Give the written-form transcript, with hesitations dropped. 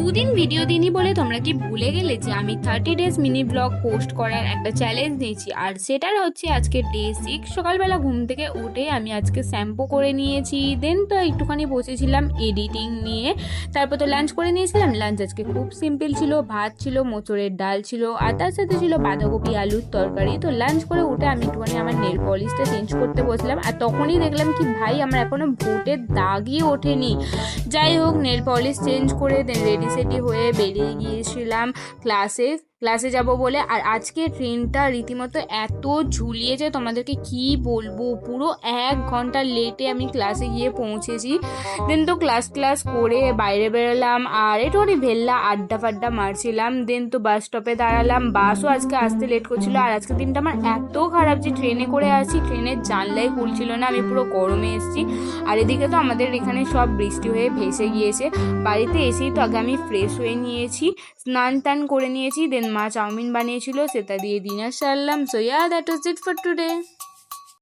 দুদিন ভিডিও দিনই বলে তোমরা কি ভুলে গেলে যে আমি 30 ডেজ মিনি ব্লগ পোস্ট করার একটা চ্যালেঞ্জ নিয়েছি, আর সেটার হচ্ছে আজকে ডে 6। সকালবেলা ঘুম থেকে উঠে আমি আজকে শ্যাম্পু করে নিয়েছি, দেন তো একটুখানি বসেছিলাম এডিটিং নিয়ে। তারপর তো লাঞ্চ করে নিয়েছিলাম। লাঞ্চ আজকে খুব সিম্পল ছিল, ভাত ছিল, মোচড়ের ডাল ছিল, আর তার সাথে ছিল বাঁধাকপি আলুর তরকারি। তো লাঞ্চ করে উঠে আমি একটুখানি আমার নেল পলিশটা চেঞ্জ করতে বসলাম, আর তখনই দেখলাম কি ভাই আমার এখনো ভোটের দাগই ওঠেনি। যাই হোক, নেল পলিশ চেঞ্জ করে দেন রেডি সেডি হয়ে বেরিয়ে গিয়েছিলাম ক্লাসে যাব বলে। আর আজকে ট্রেনটা রীতিমতো এত ঝুলিয়েছে তোমাদেরকে কি বলবো, পুরো 1 ঘন্টা লেটে আমি ক্লাসে গিয়ে পৌঁছেছি। দেন তো ক্লাস করে বাইরে বেরোলাম, আর একটুখানি ভেল্লা আড্ডা ফাড্ডা মারছিলাম। দেন তো বাস স্টপে দাঁড়ালাম, বাসও আজকে আসতে লেট করছিল। আর আজকে দিনটা আমার এত খারাপ যে ট্রেনে করে আসি, ট্রেনের জানলাই খুলছিল না, আমি পুরো গরমে এসেছি। আর এদিকে তো আমাদের এখানে সব বৃষ্টি হয়ে ভেসে গিয়েছে। বাড়িতে এসেই তো আগে আমি ফ্রেশ হয়ে নিয়েছি, স্নান টান করে নিয়েছি। দেন মা চাউমিন বানিয়েছিল, সেটা দিয়ে ডিনার সারলাম। So that was it for today.